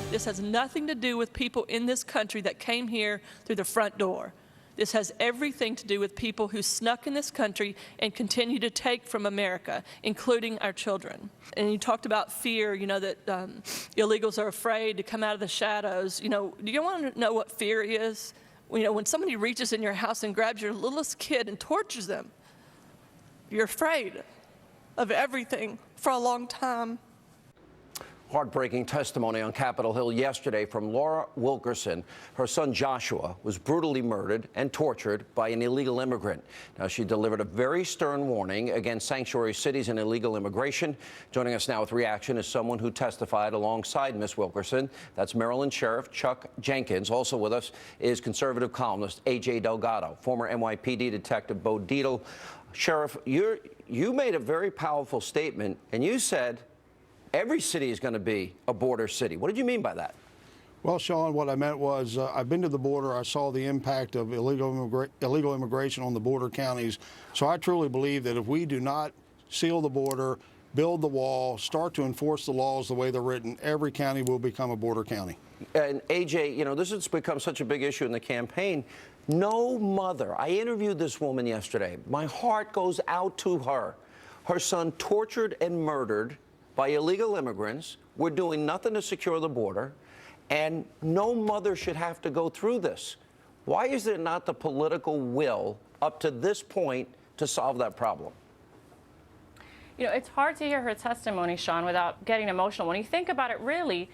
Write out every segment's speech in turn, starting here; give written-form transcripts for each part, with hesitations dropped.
This has nothing to do with people in this country that came here through the front door. This has everything to do with people who snuck in this country and continue to take from America, including our children. And you talked about fear, that illegals are afraid to come out of the shadows. Do you want to know what fear is? When somebody reaches in your house and grabs your littlest kid and tortures them, you're afraid of everything for a long time. Heartbreaking testimony on Capitol Hill yesterday from Laura Wilkerson. Her son Joshua was brutally murdered and tortured by an illegal immigrant. Now, she delivered a very stern warning against sanctuary cities and illegal immigration. Joining us now with reaction is someone who testified alongside Ms. Wilkerson. That's Maryland Sheriff Chuck Jenkins. Also with us is conservative columnist A.J. Delgado, former NYPD Detective Bo Dietl. Sheriff, you made a very powerful statement, and you said every city is going to be a border city. What did you mean by that? Well, Sean, what I meant was I've been to the border. I saw the impact of illegal immigration on the border counties. So I truly believe that if we do not seal the border, build the wall, start to enforce the laws the way they're written, every county will become a border county. And AJ, this has become such a big issue in the campaign. No mother. I interviewed this woman yesterday. My heart goes out to her. Her son tortured and murdered by illegal immigrants. We're doing nothing to secure the border, and no mother should have to go through this. Why is there not the political will up to this point to solve that problem? It's hard to hear her testimony, Sean, without getting emotional. When you think about it, really,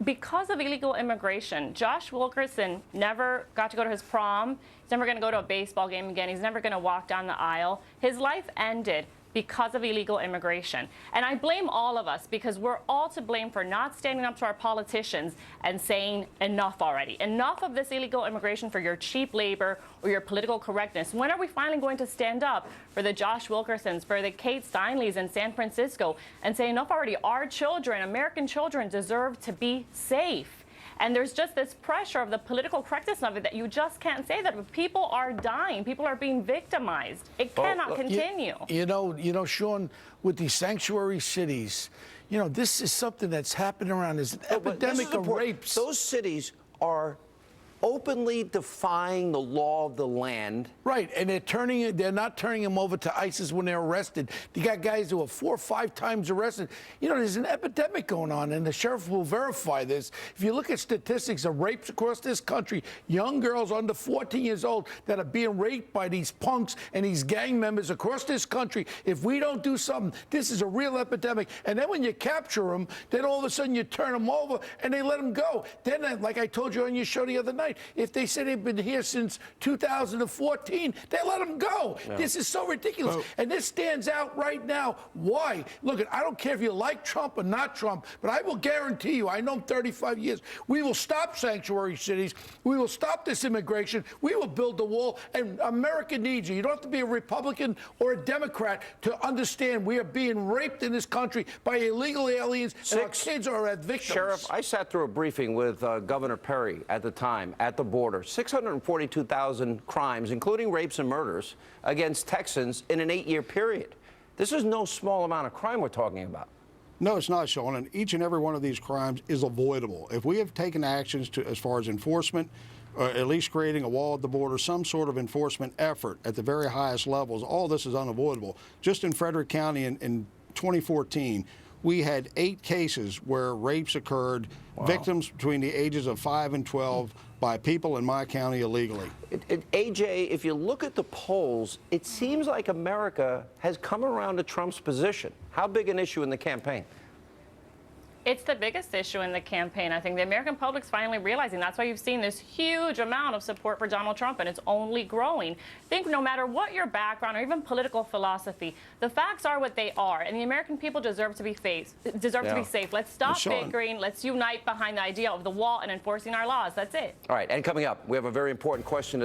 because of illegal immigration, Josh Wilkerson never got to go to his prom. He's never going to go to a baseball game again. He's never going to walk down the aisle. His life ended because of illegal immigration. And I blame all of us, because we're all to blame for not standing up to our politicians and saying enough already. Enough of this illegal immigration for your cheap labor or your political correctness. When are we finally going to stand up for the Josh Wilkersons, for the Kate Steinleys in San Francisco, and say enough already? Our children, American children, deserve to be safe. And there's just this pressure of the political correctness of it that you just can't say that. But people are dying. People are being victimized. It cannot continue. Sean, with these sanctuary cities, this is something that's happening around. There's an epidemic of rapes. Those cities are openly defying the law of the land. Right, and they're not turning them over to ISIS when they're arrested. You got guys who are 4 or 5 times arrested. There's an epidemic going on, and the sheriff will verify this. If you look at statistics of rapes across this country, young girls under 14 years old that are being raped by these punks and these gang members across this country, if we don't do something, this is a real epidemic. And then when you capture them, then all of a sudden you turn them over and they let them go. Then, like I told you on your show the other night, if they say they've been here since 2014, they let them go. Yeah. This is so ridiculous. And this stands out right now. Why? Look, I don't care if you like Trump or not Trump, but I will guarantee you, I know him 35 years, we will stop sanctuary cities. We will stop this immigration. We will build the wall. And America needs you. You don't have to be a Republican or a Democrat to understand we are being raped in this country by illegal aliens, and our kids are victims. Sheriff, I sat through a briefing with Governor Perry at the time at the border. 642,000 crimes, including rapes and murders, against Texans in an 8-year period. This is no small amount of crime we're talking about. No, it's not, Sean, and each and every one of these crimes is avoidable. If we have taken actions as far as enforcement, at least creating a wall at the border, some sort of enforcement effort at the very highest levels, all this is unavoidable. Just in Frederick County in 2014, we had 8 cases where rapes occurred, victims between the ages of 5 and 12 by people in my county illegally. AJ, if you look at the polls, it seems like America has come around to Trump's position. How big an issue in the campaign? It's the biggest issue in the campaign. I think the American public's finally realizing. That's why you've seen this huge amount of support for Donald Trump, and it's only growing. I think no matter what your background or even political philosophy, the facts are what they are, and the American people deserve to be to be safe. Let's stop bickering. Let's unite behind the idea of the wall and enforcing our laws. That's it. All right, and coming up, we have a very important question